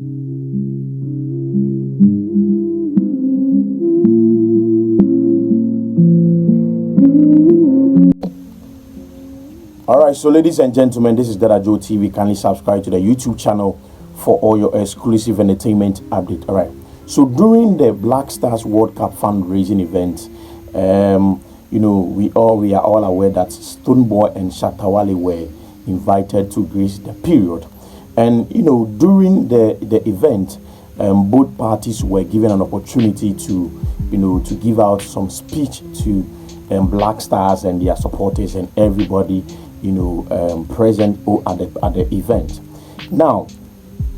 All right, so ladies and gentlemen, this is Dada Joe TV. Kindly subscribe to the YouTube channel for all your exclusive entertainment update. All right, so during the Black Stars World Cup fundraising event, we are all aware that Stonebowy and Shatta Wale were invited to grace the period, and during the event, both parties were given an opportunity to give out some speech to Black Stars and their supporters and everybody present at the event. Now,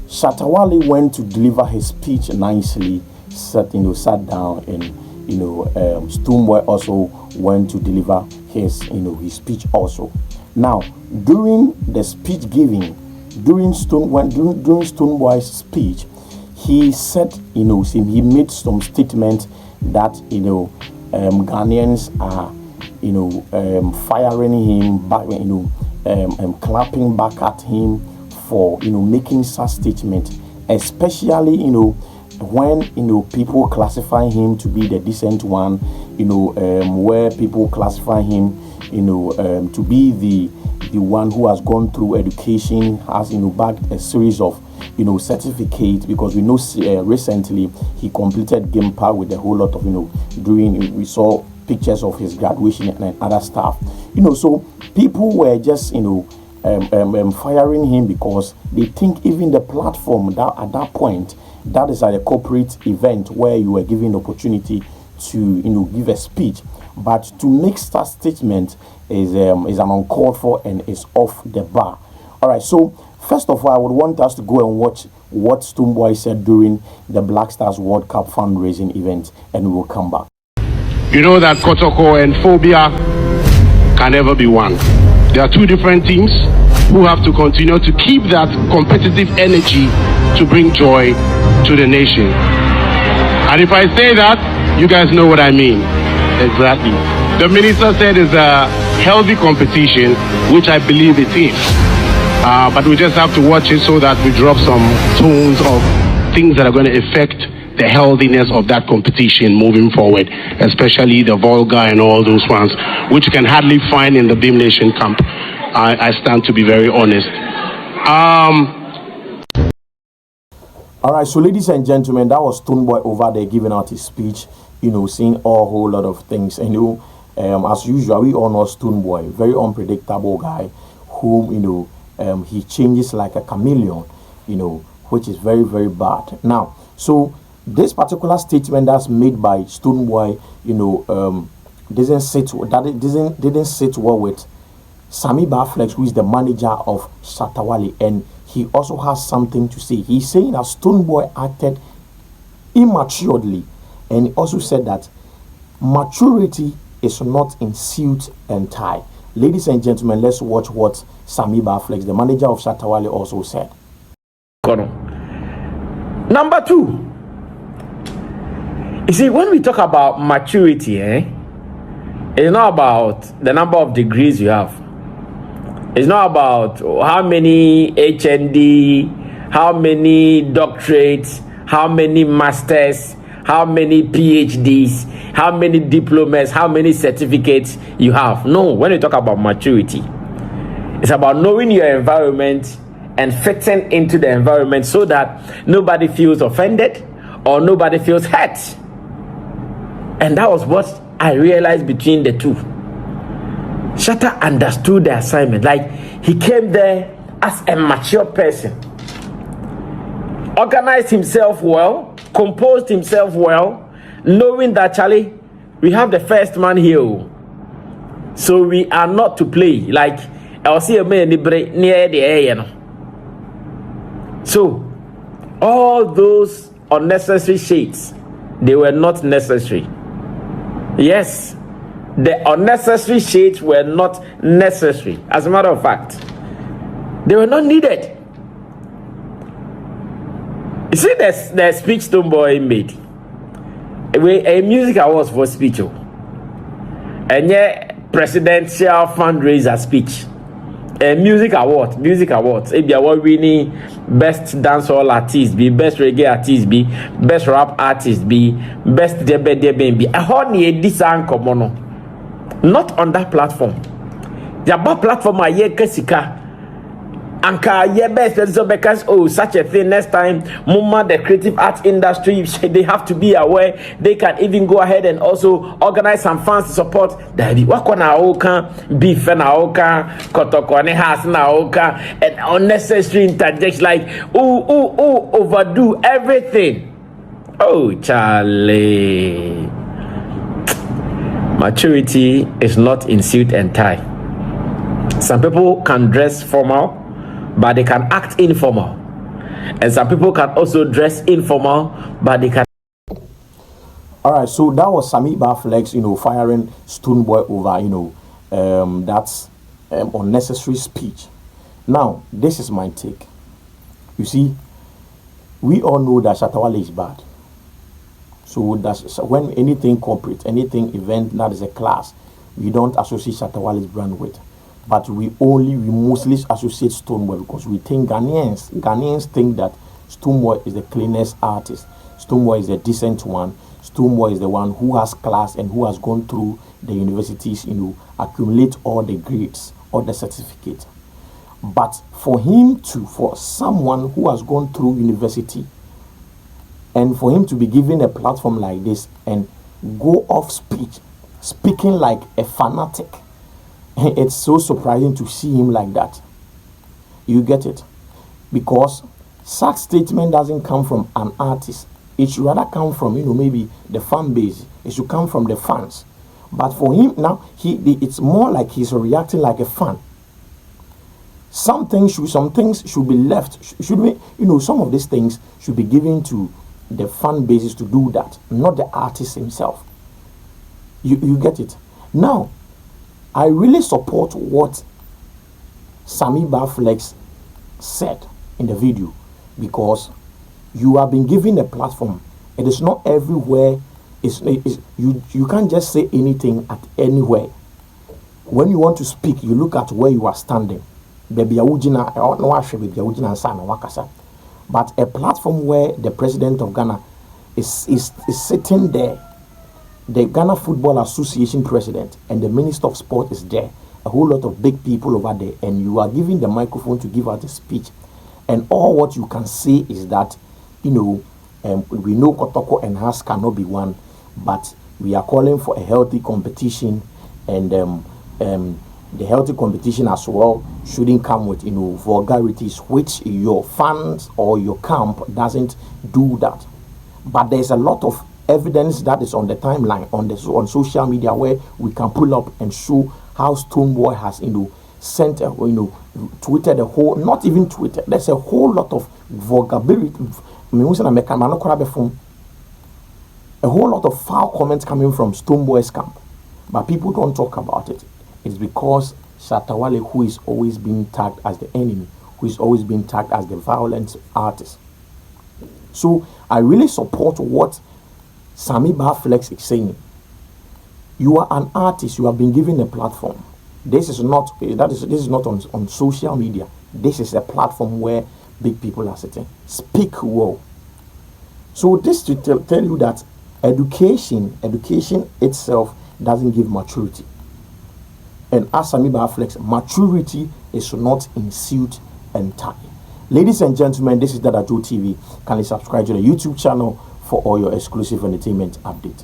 Shatta Wale went to deliver his speech nicely, sat down, and Stonebowy also went to deliver his speech also. Now, during the speech giving, during Stonebowy's speech, he said, he made some statement that Ghanaians are firing him back, clapping back at him for making such statement, especially when people classify him to be the decent one, where people classify him to be the one who has gone through education, has bagged a series of certificates, because we know recently he completed GIMPA with a whole lot of we saw pictures of his graduation and other stuff. So people were just firing him because they think even the platform that at that point, that is at a corporate event where you were given the opportunity to give a speech, but to make such statement is an uncalled for and is off the bar. All right, so first of all, I would want us to go and watch what Stonebowy said during the Black Stars World Cup fundraising event, and we will come back. You know that Kotoko and Phobia can never be one. There are two different teams who have to continue to keep that competitive energy to bring joy to the nation. And if I say that, you guys know what I mean. Exactly. The minister said it's a healthy competition, which I believe it is. But we just have to watch it so that we drop some tones of things that are going to affect the healthiness of that competition moving forward, especially the vulgar and all those ones, which you can hardly find in the Beam Nation camp. I stand to be very honest. All right, so ladies and gentlemen, that was Stonebowy over there giving out his speech, saying a whole lot of things. And as usual, we all know Stonebowy, very unpredictable guy, whom he changes like a chameleon, which is very, very bad. Now, so this particular statement that's made by Stonebowy, didn't sit well with Sammy Barflex, who is the manager of Shatta Wale, and he also has something to say. He's saying that Stonebowy acted immaturely, and he also said that maturity is not in suit and tie. Ladies and gentlemen, let's watch what Sammy Barflex, the manager of Shatta Wale, also said. Number two, you see, when we talk about maturity, it's not about the number of degrees you have. It's not about how many HND, how many doctorates, how many masters, how many PhDs, how many diplomas, how many certificates you have. No, when you talk about maturity, it's about knowing your environment and fitting into the environment so that nobody feels offended or nobody feels hurt. And that was what I realized between the two. Shatta understood the assignment. Like, he came there as a mature person, organized himself well, composed himself well, knowing that, Charlie, we have the first man here, so we are not to play. Like, I'll see a man near the air, So, all those unnecessary shades, they were not necessary. Yes, the unnecessary shades were not necessary. As a matter of fact, they were not needed. You see the speech Stonebowy made. A music awards for speech. And yeah, presidential fundraiser speech. music awards if you are winning best dancehall artist be best reggae artist be best rap artist be best debe be a honey edisan komono not on that platform yaba platform a ye kasika anka ye best so because such a thing next time mama the creative art industry they have to be aware they can even go ahead and also organize some funds to support that be what na oka beef na oka kotoko ne has na oka and unnecessary interjection like overdo everything. Oh Charlie, maturity is not in suit and tie. Some people can dress formal but they can act informal, and some people can also dress informal but they can. All right, so that was Sammy Barflex, firing Stoneboy over that's unnecessary speech. Now this is my take. You see, we all know that Shatawale is bad, so that's when anything corporate, anything event that is a class, we don't associate Shatawale's brand with. But we mostly associate Stoneboy because we think Ghanaians think that Stoneboy is the cleanest artist. Stoneboy is the decent one. Stoneboy is the one who has class and who has gone through the universities, accumulate all the grades, all the certificates. But for someone who has gone through university and for him to be given a platform like this and go off speaking like a fanatic, it's so surprising to see him like that. You get it? Because such statement doesn't come from an artist. It should rather come from maybe the fan base. It should come from the fans. But for him now, it's more like he's reacting like a fan. Some things should be left. Should be some of these things should be given to the fan bases to do that, not the artist himself. You get it? Now, I really support what Sammy Barflex said in the video because you have been given a platform. It is not everywhere. You can't just say anything at anywhere. When you want to speak, you look at where you are standing. But a platform where the president of Ghana is sitting there, the Ghana Football Association president and the minister of sport is there, a whole lot of big people over there, and you are giving the microphone to give out a speech, and all what you can say is that we know Kotoko and Has cannot be won, but we are calling for a healthy competition, and the healthy competition as well shouldn't come with vulgarities, which your fans or your camp doesn't do that. But there's a lot of evidence that is on the timeline on social media where we can pull up and show how Stoneboy has sent tweeted a whole, not even Twitter, there's a whole lot of vulgarity, a whole lot of foul comments coming from Stoneboy's camp, but people don't talk about it. It's because Shatawale, who is always being tagged as the enemy, who is always being tagged as the violent artist. So I really support what Sammy Barflex is saying. You are an artist. You have been given a platform. This is not on social media. This is a platform where big people are sitting. Speak well. So this to tell you that education itself doesn't give maturity. And as Sammy Barflex, maturity is not in suit and tie. Ladies and gentlemen, this is Dada Joe TV. Kindly subscribe to the YouTube channel for all your exclusive entertainment updates.